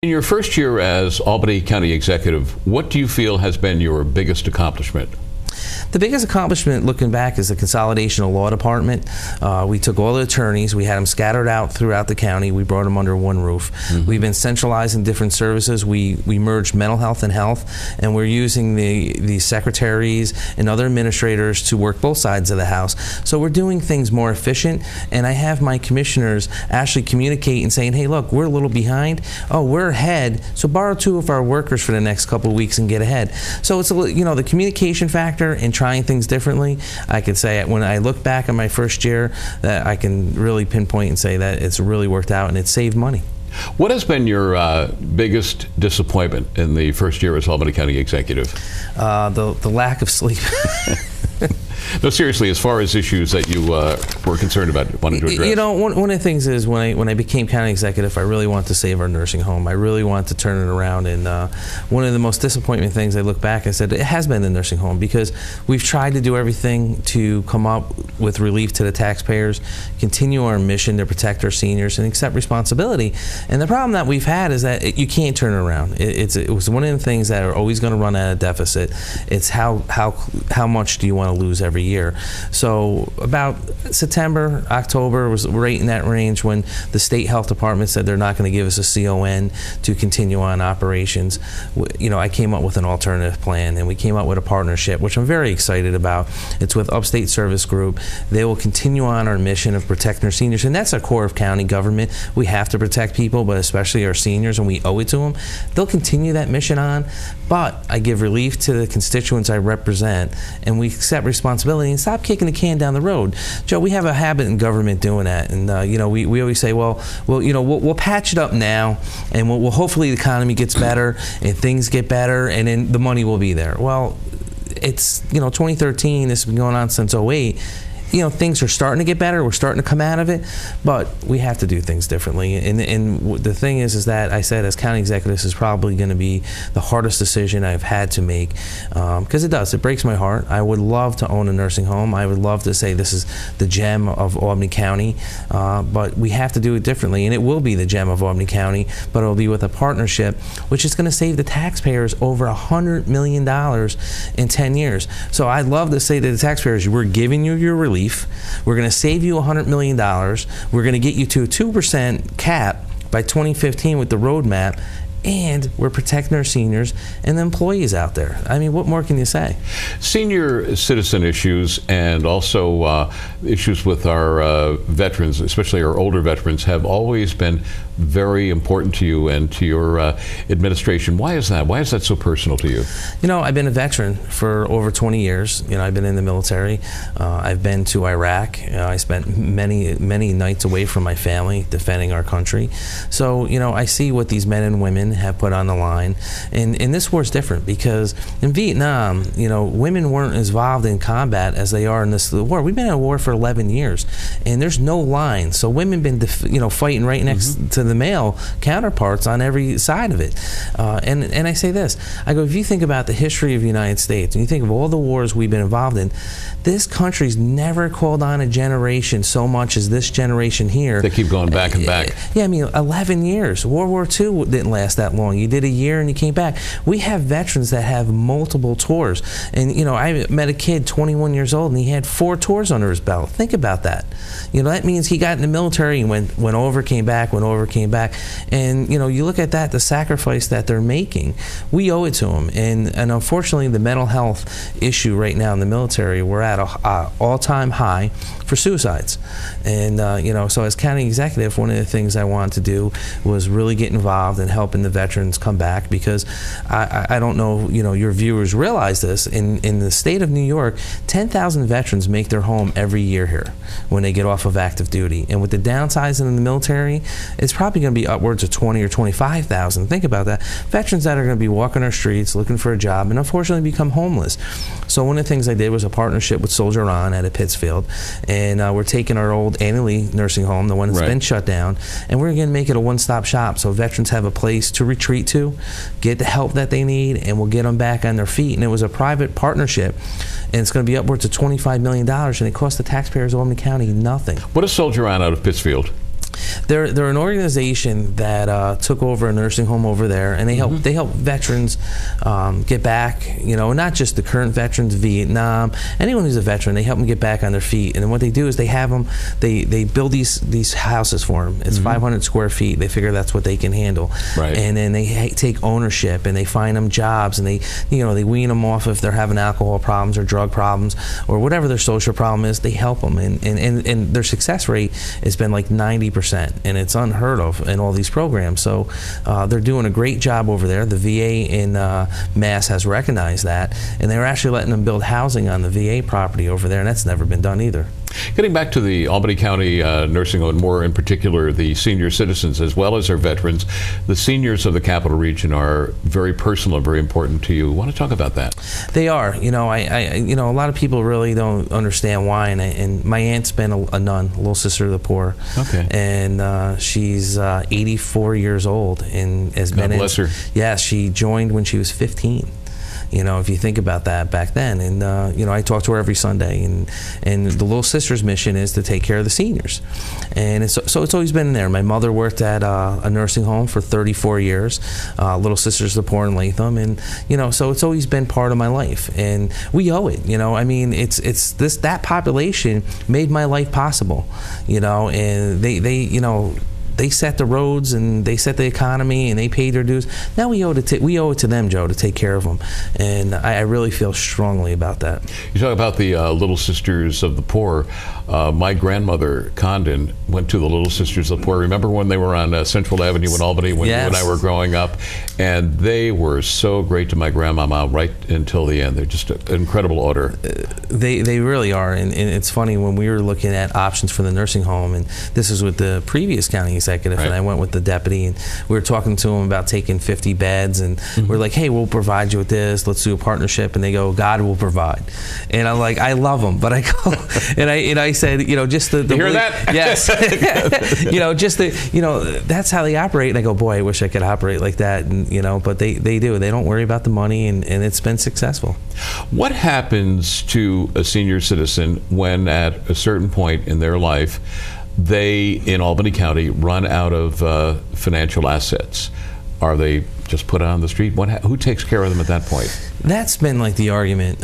In your first year as Albany County Executive, what do you feel has been your biggest accomplishment? The biggest accomplishment, looking back, is the consolidation of law department. We took all the attorneys, we had them scattered out throughout the county, we brought them under one roof. We've been centralizing different services. We merged mental health and health, and we're using the secretaries and other administrators to work both sides of the house. So we're doing things more efficient, and I have my commissioners actually communicate and saying, hey, look, we're a little behind. Oh, we're ahead, so borrow 2 of our workers for the next couple of weeks and get ahead. So it's, the communication factor and trying things differently. I could say when I look back on my first year that I can really pinpoint and say that it's really worked out and it saved money. What has been your biggest disappointment in the first year as Albany County Executive? The lack of sleep. No, seriously, as far as issues that you were concerned about, wanted to address. One of the things is when I became county executive, I really wanted to save our nursing home. I really wanted to turn it around, and one of the most disappointing things, I look back and said, it has been the nursing home, because we've tried to do everything to come up with relief to the taxpayers, continue our mission to protect our seniors, and accept responsibility. And the problem that we've had is that you can't turn it around. It was one of the things that are always going to run at a deficit. It's how much do you want to lose every year. So about September, October was right in that range when the state health department said they're not going to give us a CON to continue on operations. I came up with an alternative plan, and we came up with a partnership, which I'm very excited about. It's with Upstate Service Group. They will continue on our mission of protecting our seniors, and that's a core of county government. We have to protect people, but especially our seniors, and we owe it to them. They'll continue that mission on, but I give relief to the constituents I represent, and we accept responsibility and stop kicking the can down the road. Joe, we have a habit in government doing that, and we always say, we'll patch it up now, and we'll hopefully the economy gets better and things get better, and then the money will be there. Well, it's 2013. This has been going on since 2008. Things are starting to get better. We're starting to come out of it, but we have to do things differently. And the thing is that I said, as county executive, this is probably going to be the hardest decision I've had to make, because it breaks my heart. I would love to own a nursing home. I would love to say this is the gem of Albany County, but we have to do it differently, and it will be the gem of Albany County, but it will be with a partnership, which is going to save the taxpayers over $100 million in 10 years. So I'd love to say to the taxpayers, we're giving you your relief. We're going to save you $100 million. We're going to get you to a 2% cap by 2015 with the roadmap, and we're protecting our seniors and the employees out there. I mean, what more can you say? Senior citizen issues and also issues with our veterans, especially our older veterans, have always been very important to you and to your administration. Why is that? Why is that so personal to you? I've been a veteran for over 20 years. I've been in the military. I've been to Iraq. I spent many nights away from my family defending our country. So, I see what these men and women have put on the line. And this war's different, because in Vietnam, women weren't as involved in combat as they are in this war. We've been in a war for 11 years, and there's no line. So women been fighting right next to the male counterparts on every side of it. And I say this, I go, if you think about the history of the United States, and you think of all the wars we've been involved in, this country's never called on a generation so much as this generation here. They keep going back and back. Yeah, 11 years. World War II didn't last that long. You did a year and you came back. We have veterans that have multiple tours. And, I met a kid, 21 years old, and he had 4 tours under his belt. Think about that. That means he got in the military and went over, came back, went over, came back. And, you look at that, the sacrifice that they're making, we owe it to them. And unfortunately, the mental health issue right now in the military, we're at an all-time high for suicides. And, so as county executive, one of the things I wanted to do was really get involved in helping the veterans come back, because I don't know, your viewers realize this. In the state of New York, 10,000 veterans make their home every year here when they get off of active duty. And with the downsizing in the military, it's probably going to be upwards of 20 or 25,000. Think about that. Veterans that are going to be walking our streets looking for a job and unfortunately become homeless. So one of the things I did was a partnership with Soldier On out of Pittsfield, and we're taking our old Annalee nursing home, the one that's been shut down, and we're going to make it a one-stop shop so veterans have a place to retreat to, get the help that they need, and we'll get them back on their feet. And it was a private partnership, and it's going to be upwards of $25 million, and it cost the taxpayers of Albany County nothing. What is Soldier On out of Pittsfield? They're an organization that took over a nursing home over there, and they help veterans get back. You know, not just the current veterans, Vietnam, anyone who's a veteran. They help them get back on their feet. And what they do is they have them. They build these houses for them. It's 500 square feet. They figure that's what they can handle. Right. And then they take ownership, and they find them jobs, and they wean them off if they're having alcohol problems or drug problems or whatever their social problem is. They help them, and their success rate has been like 90%, and it's unheard of in all these programs. So they're doing a great job over there. The VA in Mass has recognized that, and they're actually letting them build housing on the VA property over there, and that's never been done either. Getting back to the Albany County nursing home, more in particular the senior citizens as well as our veterans, the seniors of the Capital Region are very personal and very important to you. Want to talk about that? They are. You know, a lot of people really don't understand why. And my aunt's been a nun, a little sister of the poor. Okay. And she's 84 years old and has been in. God bless her. Yeah, she joined when she was 15. You know, if you think about that back then, and you know, I talk to her every Sunday, and the Little Sisters mission is to take care of the seniors, and so it's always been there. My mother worked at a nursing home for 34 years, Little Sisters of the Poor in Latham, and you know, so it's always been part of my life, and we owe it. You know, I mean, that population made my life possible. You know, and they set the roads and they set the economy and they paid their dues. Now we owe it to them, Joe, to take care of them, and I really feel strongly about that. You talk about the Little Sisters of the Poor. My grandmother Condon went to the Little Sisters of the Poor. Remember when they were on Central Avenue in Albany when Yes. you and I were growing up? And they were so great to my grandmama right until the end. They're just an incredible order. They really are, and it's funny when we were looking at options for the nursing home, and this is with the previous county executive, right. And I went with the deputy, and we were talking to him about taking 50 beds, and we're like, hey, we'll provide you with this, let's do a partnership, and they go, God will provide. And I'm like, I love them, but I go, and I said, you know, just the you hear that? Yes. You know, just that's how they operate, and I go, boy, I wish I could operate like that, and you know, but they do. They don't worry about the money, and it's been successful. What happens to a senior citizen when at a certain point in their life they, in Albany County, run out of financial assets? Are they just put on the street? Who takes care of them at that point? That's been like the argument.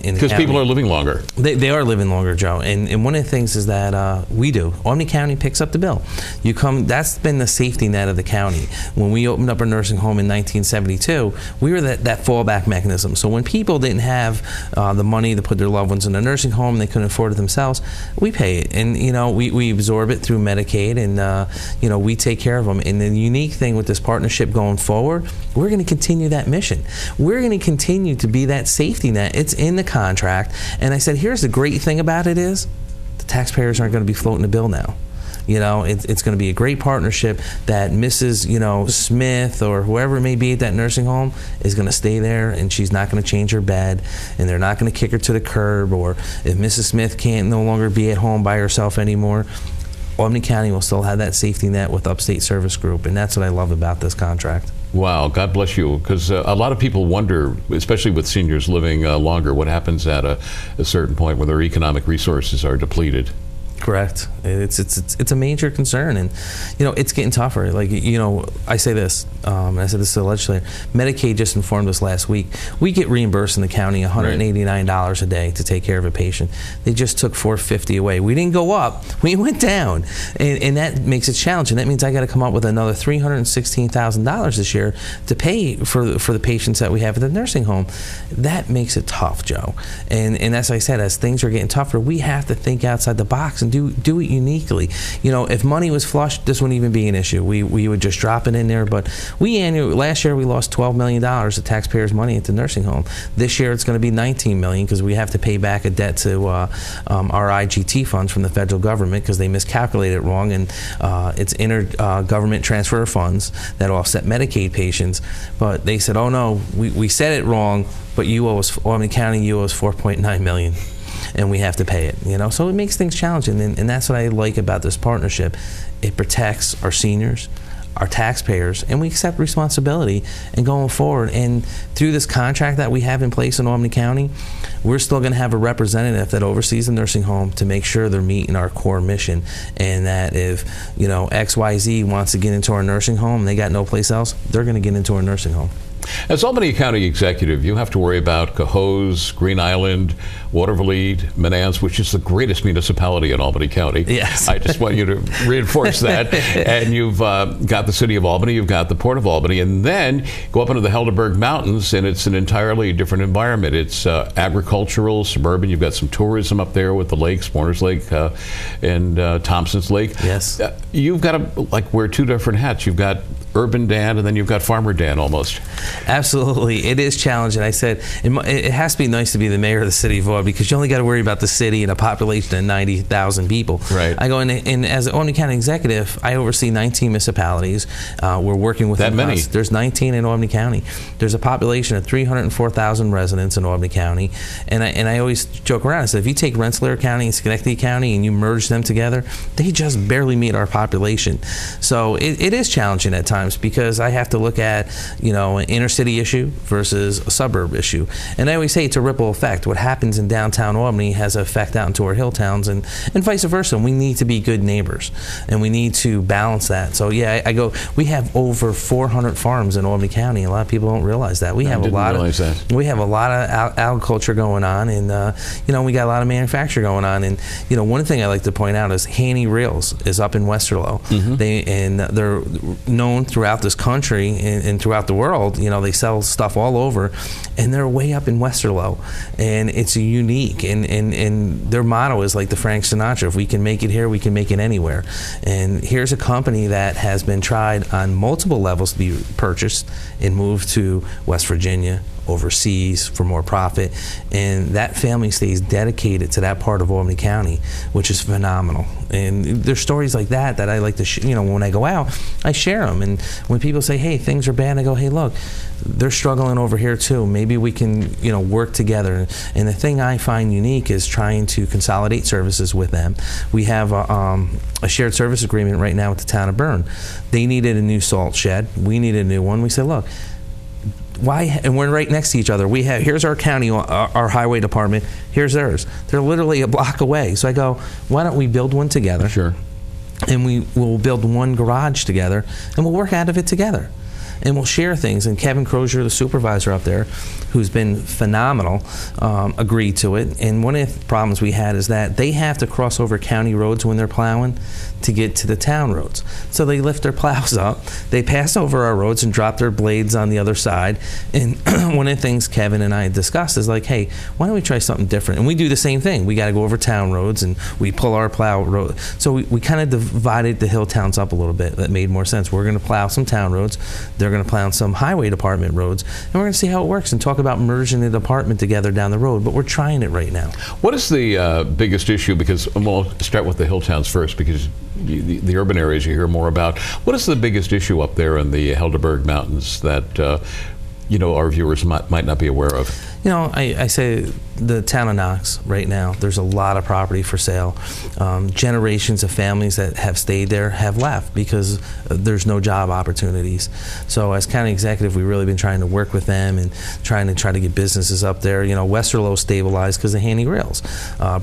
Because people are living longer. They are living longer, Joe. And one of the things is that we do. Albany County picks up the bill. You come. That's been the safety net of the county. When we opened up our nursing home in 1972, we were that fallback mechanism. So when people didn't have the money to put their loved ones in a nursing home, they couldn't afford it themselves, we pay it. And you know, we absorb it through Medicaid, and you know, we take care of them. And the unique thing with this partnership going forward, we're going to continue that mission. We're going to continue to be that safety net. It's in the contract. And I said, here's the great thing about it is the taxpayers aren't going to be floating the bill now. You know, it's going to be a great partnership that Mrs. You know, Smith or whoever it may be at that nursing home is going to stay there, and she's not going to change her bed, and they're not going to kick her to the curb. Or if Mrs. Smith can't no longer be at home by herself anymore, Albany County will still have that safety net with Upstate Service Group, and that's what I love about this contract. Wow, God bless you, because a lot of people wonder, especially with seniors living longer, what happens at a certain point where their economic resources are depleted. Correct. It's a major concern, and you know, it's getting tougher. Like, you know, I say this, and I said this to the legislator. Medicaid just informed us last week. We get reimbursed in the county $189 a day to take care of a patient. They just took $450 away. We didn't go up. We went down, and that makes it challenging. That means I got to come up with another $316,000 this year to pay for the patients that we have at the nursing home. That makes it tough, Joe. And as I said, as things are getting tougher, we have to think outside the box and do it uniquely. You know, if money was flush, this wouldn't even be an issue. We would just drop it in there. But last year we lost $12 million of taxpayers' money at the nursing home. This year it's going to be $19 million because we have to pay back a debt to our IGT funds from the federal government because they miscalculated it wrong, and it's intergovernment transfer of funds that offset Medicaid patients. But they said, oh no, we said it wrong, but you owe us, Albany County, you owe us $4.9 million. And we have to pay it, you know. So it makes things challenging, and that's what I like about this partnership. It protects our seniors, our taxpayers, and we accept responsibility and going forward. And through this contract that we have in place in Albany County, we're still going to have a representative that oversees the nursing home to make sure they're meeting our core mission, and that if XYZ wants to get into our nursing home and they got no place else, they're going to get into our nursing home. As Albany County Executive, you have to worry about Cohoes, Green Island, Watervliet, Menands, which is the greatest municipality in Albany County. Yes. I just want you to reinforce that. And you've got the city of Albany, you've got the Port of Albany, and then go up into the Helderberg Mountains, and it's an entirely different environment. It's agricultural, suburban. You've got some tourism up there with the lakes, Warner's Lake and Thompson's Lake. Yes. You've got to wear two different hats. You've got Urban Dan, and then you've got Farmer Dan almost. Absolutely. It is challenging. I said it has to be nice to be the mayor of the city of Albany, because you only got to worry about the city and a population of 90,000 people. Right. I go in, and as an Albany County Executive, I oversee 19 municipalities. We're working with that many. There's 19 in Albany County. There's a population of 304,000 residents in Albany County, and I always joke around. I said, if you take Rensselaer County and Schenectady County and you merge them together, they just barely meet our population. So it is challenging at times, because I have to look at an inner city issue versus a suburb issue, and I always say it's a ripple effect. What happens in downtown Albany has an effect out into our hill towns, and vice versa. We need to be good neighbors, and we need to balance that. So yeah, I go. We have over 400 farms in Albany County. A lot of people don't realize that. We have a lot of agriculture going on, and we got a lot of manufacture going on. And one thing I like to point out is Haney Reels is up in Westerlo. Mm-hmm. They're known throughout this country and throughout the world. They sell stuff all over, and they're way up in Westerlo, and it's unique. And their motto is like the Frank Sinatra: if we can make it here, we can make it anywhere. And here's a company that has been tried on multiple levels to be purchased and moved to West Virginia, overseas for more profit, and that family stays dedicated to that part of Albany County, which is phenomenal. And there's stories like that I like to when I go out, I share them. And when people say, hey, things are bad, I go, hey, look, they're struggling over here too. Maybe we can work together. And the thing I find unique is trying to consolidate services with them. We have a shared service agreement right now with the town of Bern. They needed a new salt shed. We needed a new one. We said, look, why? And we're right next to each other. Here's our county, our highway department. Here's theirs. They're literally a block away. So I go, why don't we build one together? Sure. And we'll build one garage together, and we'll work out of it together. And we'll share things. And Kevin Crozier, the supervisor up there, who's been phenomenal, agreed to it. And one of the problems we had is that they have to cross over county roads when they're plowing to get to the town roads. So they lift their plows up, they pass over our roads and drop their blades on the other side. And one of the things Kevin and I discussed is like, hey, why don't we try something different? And we do the same thing. We got to go over town roads, and we pull our plow road. So we kind of divided the hill towns up a little bit. That made more sense. We're going to plow some town roads. They're going to plow some highway department roads, and we're going to see how it works and talk about merging the department together down the road. But we're trying it right now. What is the biggest issue? Because we'll start with the hill towns first, because the urban areas you hear more about. What is the biggest issue up there in the Helderberg Mountains that our viewers might not be aware of? I say the town of Knox right now, there's a lot of property for sale. Generations of families that have stayed there have left because there's no job opportunities. So as county executive, we've really been trying to work with them and trying to get businesses up there. Westerlo stabilized because of Haney Rails.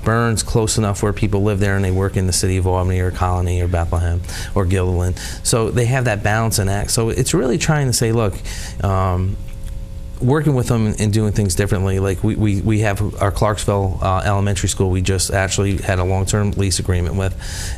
Bern's close enough where people live there and they work in the city of Albany or Colony or Bethlehem or Guilderland. So they have that balancing act. So it's really trying to say, look, working with them and doing things differently. Like we have our Clarksville elementary school we just actually had a long-term lease agreement with,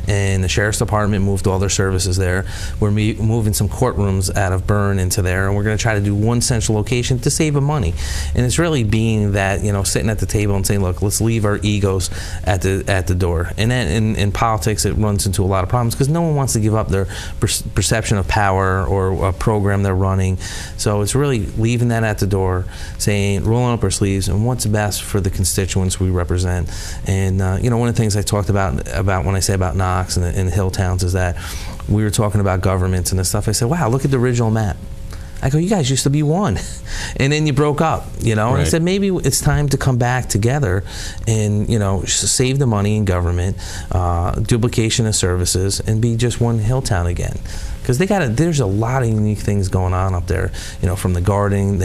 and the sheriff's department moved all their services there. We're moving some courtrooms out of Bern into there, and we're going to try to do one central location to save them money. And it's really being that, sitting at the table and saying, look, let's leave our egos at the door. And then in politics, it runs into a lot of problems because no one wants to give up their perception of power or a program they're running. So it's really leaving that at the door, saying, rolling up our sleeves, and what's best for the constituents we represent. And one of the things I talked about when I say about Knox and the hill towns is that we were talking about governments and this stuff. I said, wow, look at the original map. I go, you guys used to be one, and then you broke up, you know. And I Right. said, maybe it's time to come back together and, you know, save the money in government, duplication of services, and be just one Hilltown again. Because there's a lot of unique things going on up there, you know, from the gardening,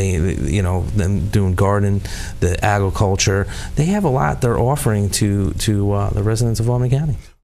you know, them doing garden, the agriculture. They have a lot they're offering to the residents of Albany County.